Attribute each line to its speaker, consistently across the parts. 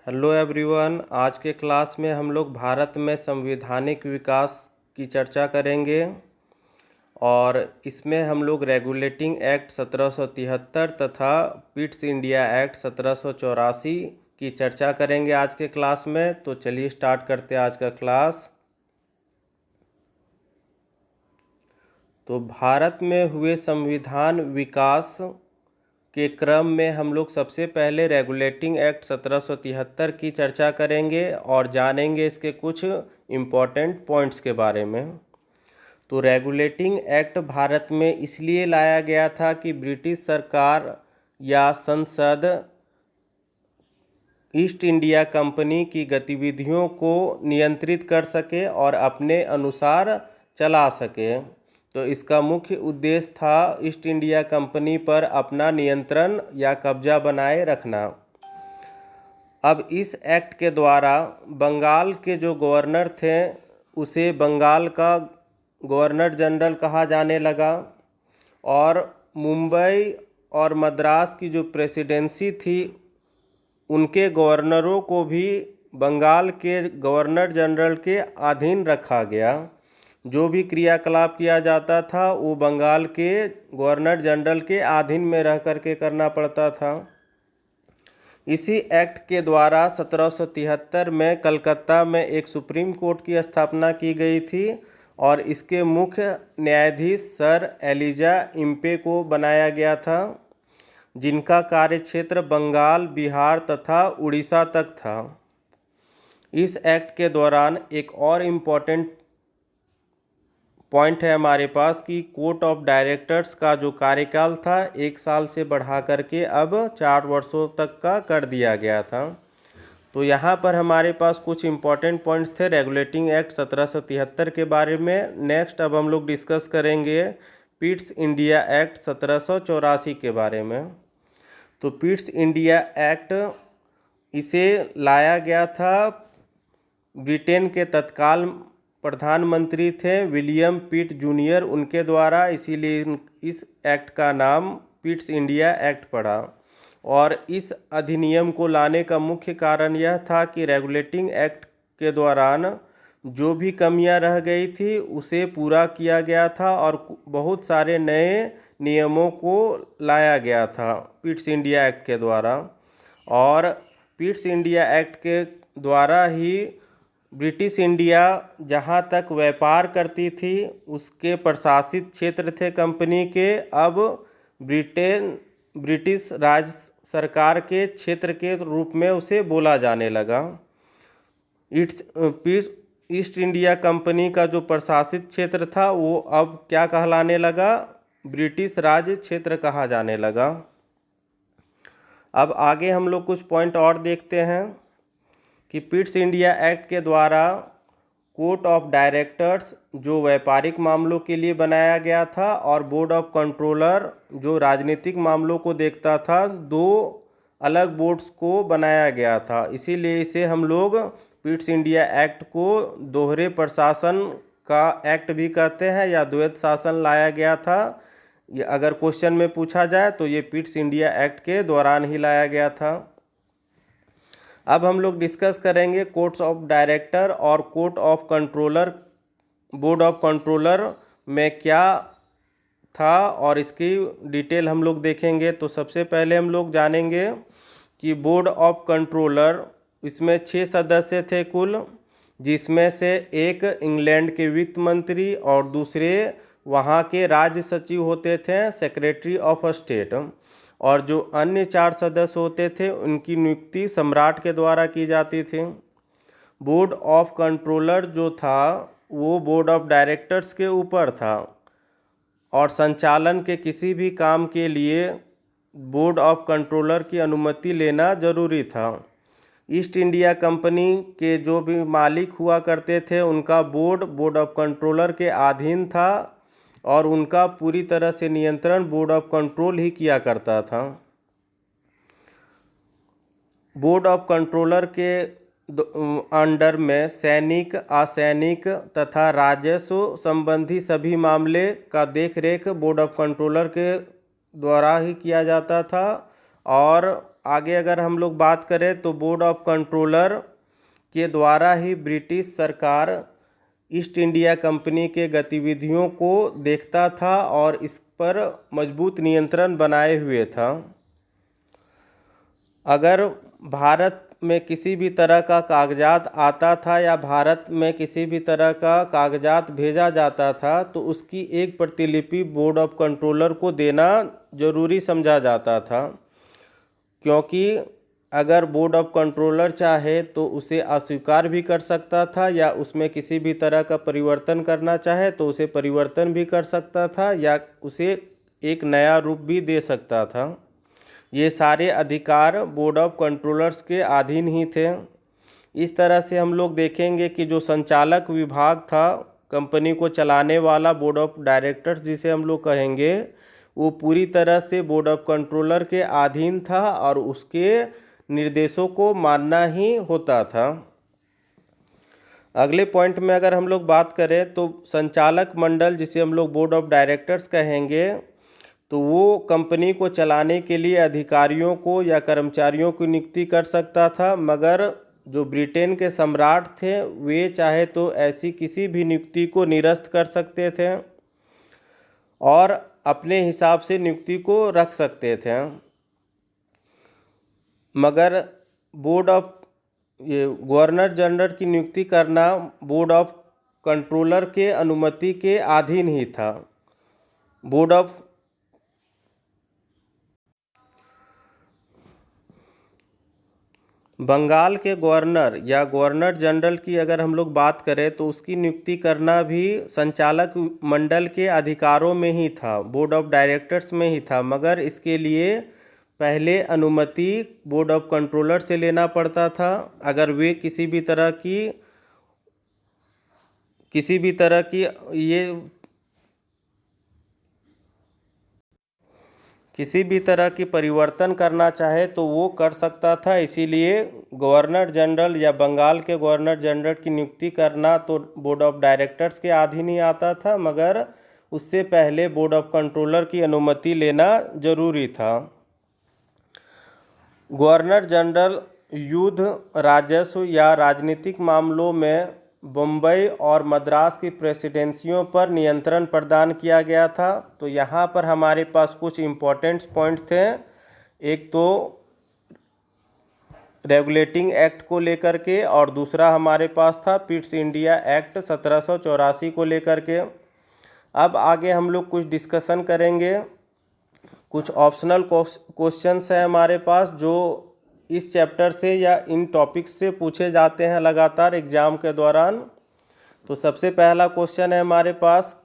Speaker 1: Hello everyone. आज के class में हम लोग भारत में संवैधानिक विकास की चर्चा करेंगे और इसमें हम लोग रेगुलेटिंग एक्ट 1773 तथा पिट्स इंडिया एक्ट 1784 की चर्चा करेंगे आज के क्लास में। तो चलिए स्टार्ट करते हैं आज का क्लास। तो भारत में हुए संविधान विकास के क्रम में हम लोग सबसे पहले रेगुलेटिंग एक्ट 1773 की चर्चा करेंगे और जानेंगे इसके कुछ इम्पोर्टेंट पॉइंट्स के बारे में। तो रेगुलेटिंग एक्ट भारत में इसलिए लाया गया था कि ब्रिटिश सरकार या संसद ईस्ट इंडिया कंपनी की गतिविधियों को नियंत्रित कर सके और अपने अनुसार चला सके। तो इसका मुख्य उद्देश्य था ईस्ट इंडिया कंपनी पर अपना नियंत्रण या कब्जा बनाए रखना। अब इस एक्ट के द्वारा बंगाल के जो गवर्नर थे उसे बंगाल का गवर्नर जनरल कहा जाने लगा और मुंबई और मद्रास की जो प्रेसिडेंसी थी उनके गवर्नरों को भी बंगाल के गवर्नर जनरल के अधीन रखा गया। जो भी क्रियाकलाप किया जाता था वो बंगाल के गवर्नर जनरल के अधीन में रह कर के करना पड़ता था। इसी एक्ट के द्वारा 1773 में कलकत्ता में एक सुप्रीम कोर्ट की स्थापना की गई थी और इसके मुख्य न्यायाधीश सर एलिजा इम्पे को बनाया गया था, जिनका कार्यक्षेत्र बंगाल, बिहार तथा उड़ीसा तक था। इस एक्ट के दौरान एक और इम्पॉर्टेंट पॉइंट है हमारे पास कि कोर्ट ऑफ डायरेक्टर्स का जो कार्यकाल था 1 साल से बढ़ा करके अब 4 वर्षों तक का कर दिया गया था। तो यहाँ पर हमारे पास कुछ इम्पॉर्टेंट पॉइंट्स थे रेगुलेटिंग एक्ट 1773 के बारे में। नेक्स्ट अब हम लोग डिस्कस करेंगे पिट्स इंडिया एक्ट 1784 के बारे में। तो पिट्स इंडिया एक्ट इसे लाया गया था, ब्रिटेन के तत्काल प्रधानमंत्री थे विलियम पिट जूनियर, उनके द्वारा, इसीलिए इस एक्ट का नाम पिट्स इंडिया एक्ट पड़ा। और इस अधिनियम को लाने का मुख्य कारण यह था कि रेगुलेटिंग एक्ट के दौरान जो भी कमियां रह गई थी उसे पूरा किया गया था और बहुत सारे नए नियमों को लाया गया था पिट्स इंडिया एक्ट के द्वारा। और पिट्स इंडिया एक्ट के द्वारा ही ब्रिटिश इंडिया जहां तक व्यापार करती थी उसके प्रशासित क्षेत्र थे कंपनी के, अब ब्रिटिश राज सरकार के क्षेत्र के रूप में उसे बोला जाने लगा। ईस्ट इंडिया कंपनी का जो प्रशासित क्षेत्र था वो अब क्या कहलाने लगा, ब्रिटिश राज क्षेत्र कहा जाने लगा। अब आगे हम लोग कुछ पॉइंट और देखते हैं कि पिट्स इंडिया एक्ट के द्वारा कोर्ट ऑफ डायरेक्टर्स जो व्यापारिक मामलों के लिए बनाया गया था और बोर्ड ऑफ कंट्रोलर जो राजनीतिक मामलों को देखता था, 2 अलग बोर्ड्स को बनाया गया था। इसीलिए इसे हम लोग पिट्स इंडिया एक्ट को दोहरे प्रशासन का एक्ट भी कहते हैं या द्वैत शासन लाया गया था। ये अगर क्वेश्चन में पूछा जाए तो ये पिट्स इंडिया एक्ट के दौरान ही लाया गया था। अब हम लोग डिस्कस करेंगे कोर्ट्स ऑफ डायरेक्टर और court of controller, board of controller में क्या था और इसकी डिटेल हम लोग देखेंगे। तो सबसे पहले हम लोग जानेंगे कि बोर्ड ऑफ कंट्रोलर, इसमें 6 सदस्य थे कुल, जिसमें से एक इंग्लैंड के वित्त मंत्री और दूसरे वहाँ के राज्य सचिव होते थे, सेक्रेटरी ऑफ स्टेट, और जो अन्य 4 सदस्य होते थे उनकी नियुक्ति सम्राट के द्वारा की जाती थी। बोर्ड ऑफ कंट्रोलर जो था वो बोर्ड ऑफ डायरेक्टर्स के ऊपर था और संचालन के किसी भी काम के लिए बोर्ड ऑफ कंट्रोलर की अनुमति लेना जरूरी था। ईस्ट इंडिया कंपनी के जो भी मालिक हुआ करते थे उनका बोर्ड ऑफ कंट्रोलर के अधीन था और उनका पूरी तरह से नियंत्रण बोर्ड ऑफ कंट्रोल ही किया करता था। बोर्ड ऑफ कंट्रोलर के अंडर में सैनिक, असैनिक तथा राजस्व संबंधी सभी मामले का देखरेख बोर्ड ऑफ कंट्रोलर के द्वारा ही किया जाता था और आगे अगर हम लोग बात करें तो बोर्ड ऑफ कंट्रोलर के द्वारा ही ब्रिटिश सरकार ईस्ट इंडिया कंपनी के गतिविधियों को देखता था और इस पर मजबूत नियंत्रण बनाए हुए था। अगर भारत में किसी भी तरह का कागजात आता था या भारत में किसी भी तरह का कागजात भेजा जाता था तो उसकी एक प्रतिलिपि बोर्ड ऑफ कंट्रोलर को देना ज़रूरी समझा जाता था, क्योंकि अगर बोर्ड ऑफ कंट्रोलर चाहे तो उसे अस्वीकार भी कर सकता था या उसमें किसी भी तरह का परिवर्तन करना चाहे तो उसे परिवर्तन भी कर सकता था या उसे एक नया रूप भी दे सकता था। ये सारे अधिकार बोर्ड ऑफ कंट्रोलर्स के अधीन ही थे। इस तरह से हम लोग देखेंगे कि जो संचालक विभाग था, कंपनी को चलाने वाला बोर्ड ऑफ डायरेक्टर्स जिसे हम लोग कहेंगे, वो पूरी तरह से बोर्ड ऑफ कंट्रोलर के अधीन था और उसके निर्देशों को मानना ही होता था। अगले पॉइंट में अगर हम लोग बात करें तो संचालक मंडल जिसे हम लोग बोर्ड ऑफ डायरेक्टर्स कहेंगे, तो वो कंपनी को चलाने के लिए अधिकारियों को या कर्मचारियों की नियुक्ति कर सकता था, मगर जो ब्रिटेन के सम्राट थे वे चाहे तो ऐसी किसी भी नियुक्ति को निरस्त कर सकते थे और अपने हिसाब से नियुक्ति को रख सकते थे। मगर बोर्ड ऑफ गवर्नर जनरल की नियुक्ति करना बोर्ड ऑफ कंट्रोलर के अनुमति के अधीन ही था। बोर्ड ऑफ बंगाल के गवर्नर या गवर्नर जनरल की अगर हम लोग बात करें तो उसकी नियुक्ति करना भी संचालक मंडल के अधिकारों में ही था, बोर्ड ऑफ डायरेक्टर्स में ही था, मगर इसके लिए पहले अनुमति बोर्ड ऑफ कंट्रोलर से लेना पड़ता था। अगर वे किसी भी तरह की परिवर्तन करना चाहे तो वो कर सकता था। इसीलिए गवर्नर जनरल या बंगाल के गवर्नर जनरल की नियुक्ति करना तो बोर्ड ऑफ डायरेक्टर्स के अधीन ही आता था, मगर उससे पहले बोर्ड ऑफ कंट्रोलर की अनुमति लेना जरूरी था। गवर्नर जनरल युद्ध, राजस्व या राजनीतिक मामलों में बम्बई और मद्रास की प्रेसिडेंसियों पर नियंत्रण प्रदान किया गया था। तो यहाँ पर हमारे पास कुछ इम्पोर्टेंट पॉइंट्स थे। एक तो रेगुलेटिंग एक्ट को लेकर के और दूसरा हमारे पास था पिट्स इंडिया एक्ट 1784 को लेकर के। अब आगे हम लोग कुछ डिस्कशन करेंगे। कुछ ऑप्शनल क्वेश्चंस हैं हमारे पास जो इस चैप्टर से या इन टॉपिक्स से पूछे जाते हैं लगातार एग्ज़ाम के दौरान। तो सबसे पहला क्वेश्चन है हमारे पास,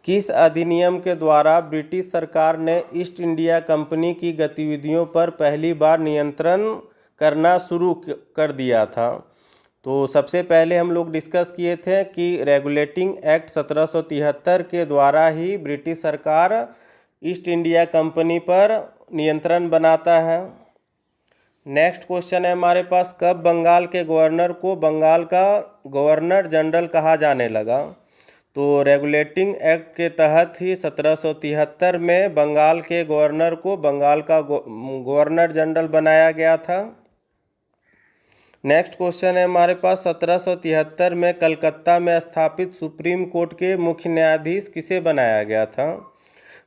Speaker 1: किस अधिनियम के द्वारा ब्रिटिश सरकार ने ईस्ट इंडिया कंपनी की गतिविधियों पर पहली बार नियंत्रण करना शुरू कर दिया था? तो सबसे पहले हम लोग डिस्कस किए थे कि रेगुलेटिंग एक्ट 1773 के द्वारा ही ब्रिटिश सरकार ईस्ट इंडिया कंपनी पर नियंत्रण बनाता है। नेक्स्ट क्वेश्चन है हमारे पास, कब बंगाल के गवर्नर को बंगाल का गवर्नर जनरल कहा जाने लगा? तो रेगुलेटिंग एक्ट के तहत ही 1773 में बंगाल के गवर्नर को बंगाल का गवर्नर जनरल बनाया गया था। नेक्स्ट क्वेश्चन है हमारे पास, 1773 में कलकत्ता में स्थापित सुप्रीम कोर्ट के मुख्य न्यायाधीश किसे बनाया गया था?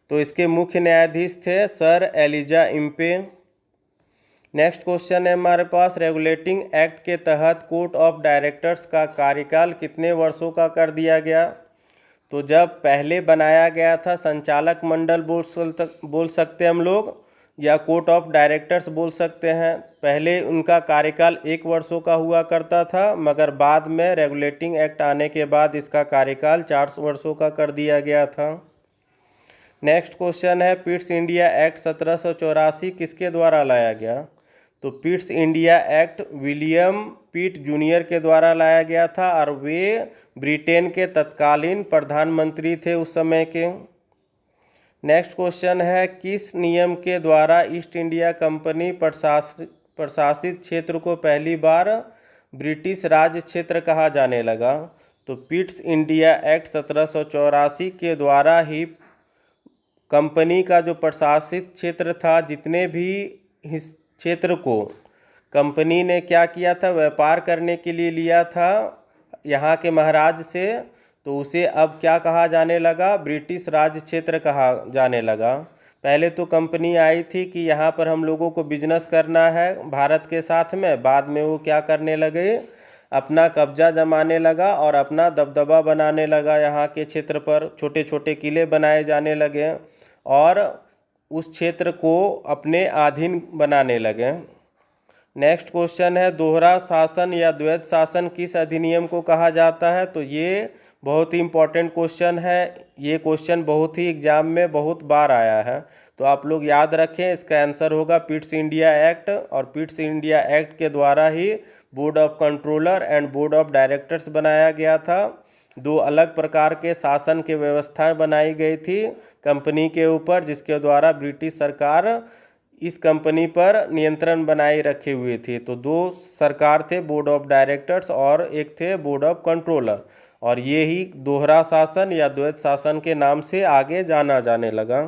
Speaker 1: तो इसके मुख्य न्यायाधीश थे sir Elijah Impey. Next question है हमारे पास, रेगुलेटिंग एक्ट के तहत कोर्ट ऑफ डायरेक्टर्स का कार्यकाल कितने वर्षों का कर दिया गया? तो जब पहले बनाया गया था संचालक मंडल बोल सकते हैं हम लोग या कोर्ट ऑफ डायरेक्टर्स बोल सकते हैं। पहले उनका कार्यकाल 1 वर्षों का हुआ करता था, मगर बाद में रेगुलेटिंग एक्ट आने के बाद इसका कार्यकाल 4 वर्षों का कर दिया गया था। नेक्स्ट क्वेश्चन है, पिट्स इंडिया एक्ट 1784 किसके द्वारा लाया गया? तो पिट्स इंडिया एक्ट विलियम पिट जूनियर के द्वारा लाया गया था और वे ब्रिटेन के तत्कालीन प्रधानमंत्री थे उस समय के। नेक्स्ट क्वेश्चन है, किस नियम के द्वारा ईस्ट इंडिया कंपनी प्रशासित क्षेत्र को पहली बार ब्रिटिश राज क्षेत्र कहा जाने लगा? तो पिट्स इंडिया एक्ट 1784 के द्वारा ही कंपनी का जो प्रशासित क्षेत्र था, जितने भी क्षेत्र को कंपनी ने क्या किया था, व्यापार करने के लिए लिया था यहाँ के महाराज से, तो उसे अब क्या कहा जाने लगा, ब्रिटिश राज क्षेत्र कहा जाने लगा। पहले तो कंपनी आई थी कि यहाँ पर हम लोगों को बिजनेस करना है भारत के साथ में, बाद में वो क्या करने लगे, अपना कब्जा जमाने लगा और अपना दबदबा बनाने लगा। यहाँ के क्षेत्र पर छोटे छोटे किले बनाए जाने लगे और उस क्षेत्र को अपने अधीन बनाने लगे। नेक्स्ट क्वेश्चन है, दोहरा शासन या द्वैत शासन किस अधिनियम को कहा जाता है? तो ये बहुत ही इम्पोर्टेंट क्वेश्चन है। ये क्वेश्चन बहुत ही एग्जाम में बहुत बार आया है, तो आप लोग याद रखें। इसका आंसर होगा पिट्स इंडिया एक्ट, और पिट्स इंडिया एक्ट के द्वारा ही board of controller and board of directors बनाया गया था। दो अलग प्रकार के शासन की व्यवस्थाएं बनाई गई थी कंपनी के ऊपर, जिसके द्वारा ब्रिटिश सरकार इस कंपनी पर नियंत्रण बनाए रखे हुए थी। तो दो सरकार थे, बोर्ड ऑफ डायरेक्टर्स और एक थे बोर्ड ऑफ कंट्रोलर, और ये ही दोहरा शासन या द्वैत शासन के नाम से आगे जाना जाने लगा।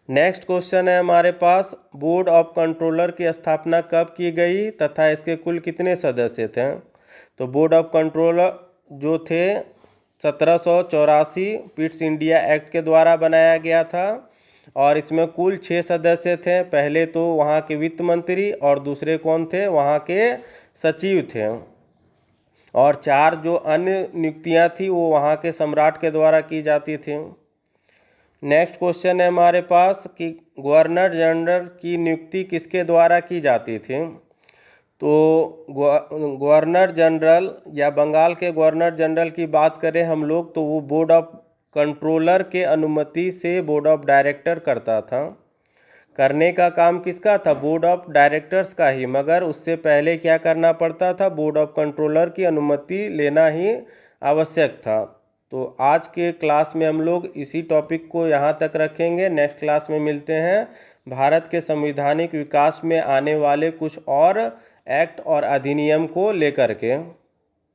Speaker 1: नेक्स्ट क्वेश्चन है हमारे पास, बोर्ड ऑफ कंट्रोलर की स्थापना कब की गई तथा इसके कुल कितने सदस्य थे? तो बोर्ड ऑफ कंट्रोलर जो थे 1784 पिट्स इंडिया एक्ट के द्वारा बनाया गया था, और इसमें कुल 6 सदस्य थे। पहले तो वहाँ के वित्त मंत्री, और दूसरे कौन थे, वहाँ के सचिव थे, और 4 जो अन्य नियुक्तियाँ थी वो वहाँ के सम्राट के द्वारा की जाती थी। नेक्स्ट क्वेश्चन है हमारे पास कि गवर्नर जनरल की नियुक्ति किसके द्वारा की जाती थी? तो गवर्नर जनरल या बंगाल के गवर्नर जनरल की बात करें हम लोग, तो वो बोर्ड ऑफ कंट्रोलर के अनुमति से बोर्ड ऑफ डायरेक्टर करता था। करने का काम किसका था? बोर्ड ऑफ डायरेक्टर्स का ही, मगर उससे पहले क्या करना पड़ता था, बोर्ड ऑफ कंट्रोलर की अनुमति लेना ही आवश्यक था। तो आज के क्लास में हम लोग इसी टॉपिक को यहाँ तक रखेंगे। नेक्स्ट क्लास में मिलते हैं भारत के संवैधानिक विकास में आने वाले कुछ और एक्ट और अधिनियम को लेकर के।